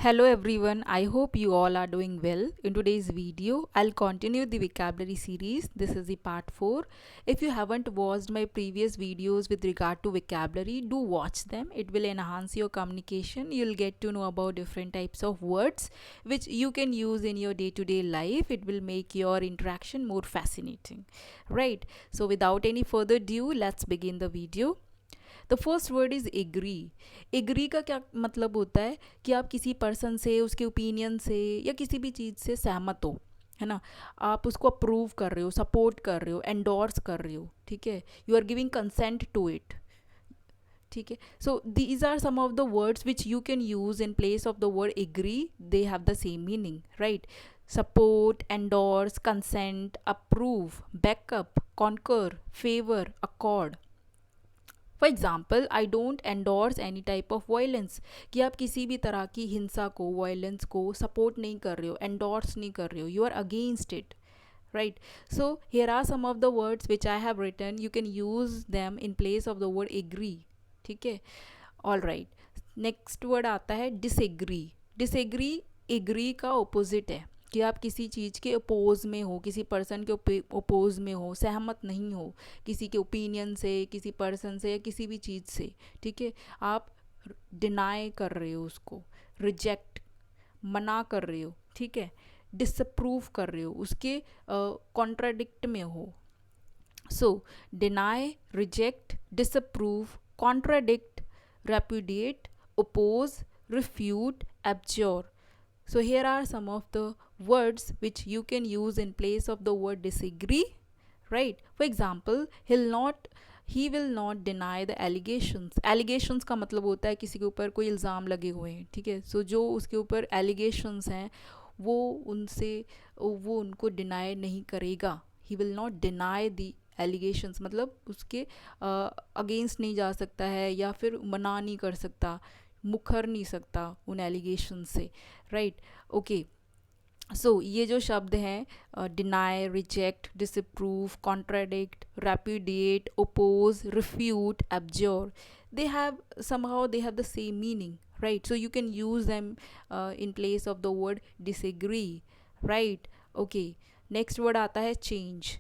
Hello everyone, I hope you all are doing well. In today's video, I'll continue the vocabulary series. This is the part 4. If you haven't watched my previous videos with regard to vocabulary, do watch them. It will enhance your communication. You'll get to know about different types of words which you can use in your day-to-day life. It will make your interaction more fascinating. Right? So without any further ado, let's begin the video. The first word is agree. Agree का क्या मतलब होता है कि आप किसी person से, उसके ओपिनियन से या किसी भी चीज़ से सहमत हो, है ना. आप उसको अप्रूव कर रहे हो, सपोर्ट कर रहे हो, एंडोर्स कर रहे हो. ठीक है, you are giving consent to it. ठीक है, so these are some of the words which you can use in place of the word agree. They have the same meaning, right. Support, endorse, consent, approve, back up, concur, favour, accord. For example, I don't endorse any type of violence. कि आप किसी भी तरह की हिंसा को, violence को support नहीं कर रहे हो, एंडोर्स नहीं कर रहे हो, you are against it. Right. So here are some of the words which I have written. You can use them in place of the word agree. ठीक है, ऑल राइट. नेक्स्ट वर्ड आता है disagree. Disagree agree का opposite है. कि आप किसी चीज़ के अपोज में हो, किसी पर्सन के अपोज में हो, सहमत नहीं हो किसी के ओपिनियन से, किसी पर्सन से या किसी भी चीज़ से. ठीक है, आप डिनाई कर रहे हो उसको, रिजेक्ट, मना कर रहे हो. ठीक है, डिसअप्रूव कर रहे हो, उसके कॉन्ट्राडिक्ट में हो. So deny, reject, disapprove, contradict, repudiate, oppose, refute, abjure. So here are some of the words which you can use in place of the word disagree, right? For example, he will not deny the allegations. Allegations का मतलब होता है किसी के ऊपर कोई इल्ज़ाम लगे हुए हैं. ठीक है, सो जो उसके ऊपर allegations हैं वो उनको डिनाई नहीं करेगा. He will not deny the allegations, मतलब उसके अगेंस्ट नहीं जा सकता है या फिर मना नहीं कर सकता, मुखर नहीं सकता उन एलिगेशन से. Right, okay. सो ये जो शब्द हैं deny, reject, disapprove, contradict, repudiate, oppose, refute, abjure, they have somehow they have the same meaning, right? So you can use them in place of the word disagree, right? Okay, next word आता है change.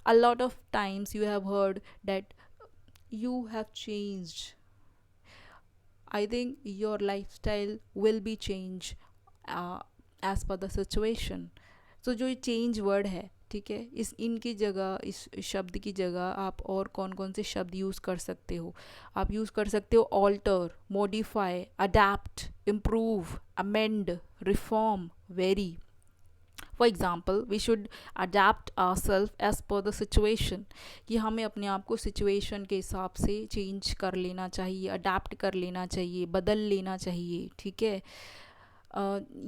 A lot of times you have heard that you have changed. I think your lifestyle will be changed as per the situation. So जो ये change word है, ठीक है, इनकी जगह, इस शब्द की जगह आप और कौन कौन से शब्द यूज़ कर सकते हो. आप यूज़ कर सकते हो alter, modify, adapt, improve, amend, reform, vary. For example, we should adapt our self as per the situation. कि हमें अपने आप को सिचुएशन के हिसाब से चेंज कर लेना चाहिए, अडेप्ट कर लेना चाहिए, बदल लेना चाहिए. ठीक है,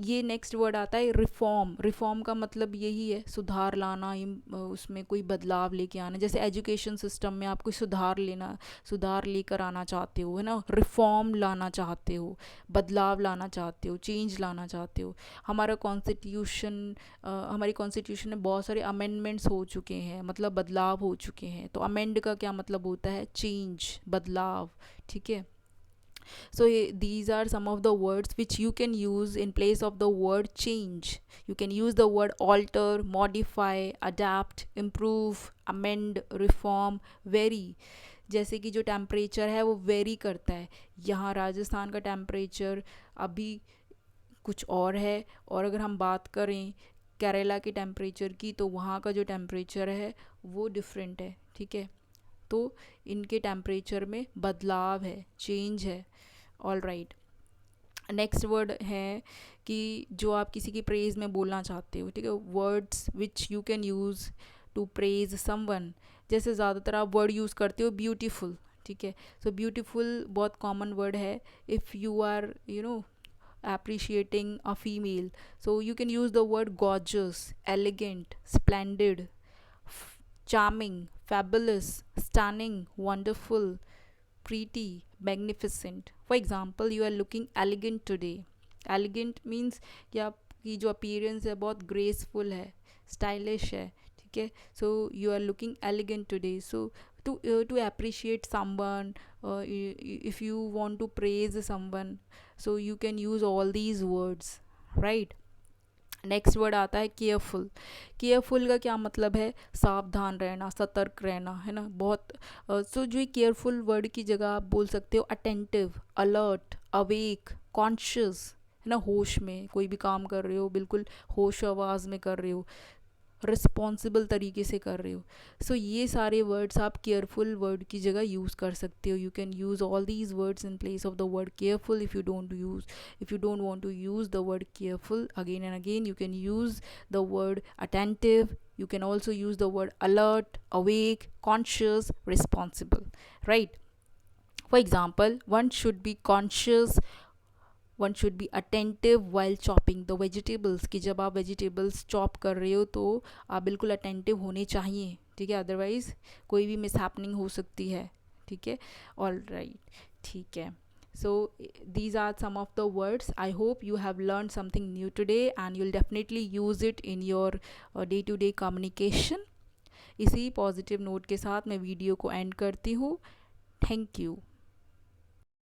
ये नेक्स्ट वर्ड आता है रिफॉर्म. रिफॉर्म का मतलब यही है सुधार लाना, उसमें कोई बदलाव लेके आना. जैसे एजुकेशन सिस्टम में आप कोई सुधार लेकर आना चाहते हो, है ना. रिफॉर्म लाना चाहते हो, बदलाव लाना चाहते हो, चेंज लाना चाहते हो. हमारी कॉन्स्टिट्यूशन में बहुत सारे अमेंडमेंट्स हो चुके हैं, मतलब बदलाव हो चुके हैं. तो अमेंड का क्या मतलब होता है? चेंज, बदलाव. ठीक है, so these are some of the words which you can use in place of the word change. You can use the word alter, modify, adapt, improve, amend, reform, vary. जैसे कि जो टेम्परेचर है वो very करता है. यहाँ राजस्थान का temperature अभी कुछ और है, और अगर हम बात करें केरला के टेम्परेचर की तो वहाँ का जो टेम्परेचर है वो डिफरेंट है. ठीक है, तो इनके टेम्परेचर में बदलाव है, चेंज है. ऑल राइट, नेक्स्ट वर्ड है कि जो आप किसी की प्रेज में बोलना चाहते हो. ठीक है, words which you can use to praise someone. जैसे ज़्यादातर आप वर्ड यूज़ करते हो ब्यूटीफुल. ठीक है, सो ब्यूटीफुल बहुत कॉमन वर्ड है. If you are appreciating a female, so you can use the word gorgeous, elegant, splendid, charming, fabulous, stunning, wonderful, pretty, magnificent. For example, you are looking elegant today. Elegant means कि आपकी जो appearance है बहुत graceful है, stylish है. ठीक है, so you are looking elegant today. So to appreciate someone if you want to praise someone, so you can use all these words, right? Next word आता है केयरफुल। केयरफुल का क्या मतलब है? सावधान रहना, सतर्क रहना, है ना। बहुत सो जो केयरफुल वर्ड की जगह आप बोल सकते हो अटेंटिव, अलर्ट, अवेक, कॉन्शियस, है ना। होश में कोई भी काम कर रहे हो, बिल्कुल होश आवाज़ में कर रहे हो, रिस्पॉन्सिबल तरीके से कर रहे हो। सो ये सारे वर्ड्स आप केयरफुल वर्ड की जगह यूज़ कर सकते हो। You can use all these words in place of the word careful. If you don't want to use the word careful again and again, you can use the word attentive. You can also use the word alert, awake, conscious, responsible, right? For example, one should be conscious, one should be attentive while chopping the vegetables, कि जब आप vegetables chop कर रहे हो तो आप बिल्कुल attentive होने चाहिए, ठीक है। अदरवाइज़ कोई भी मिसहैपनिंग हो सकती है, ठीक है। ऑल राइट, ठीक है। So these are some of the words. I hope you have learned something new today and you'll definitely use it in your day-to-day communication. इसी पॉजिटिव नोट के साथ मैं वीडियो को एंड करती हूँ। Thank you.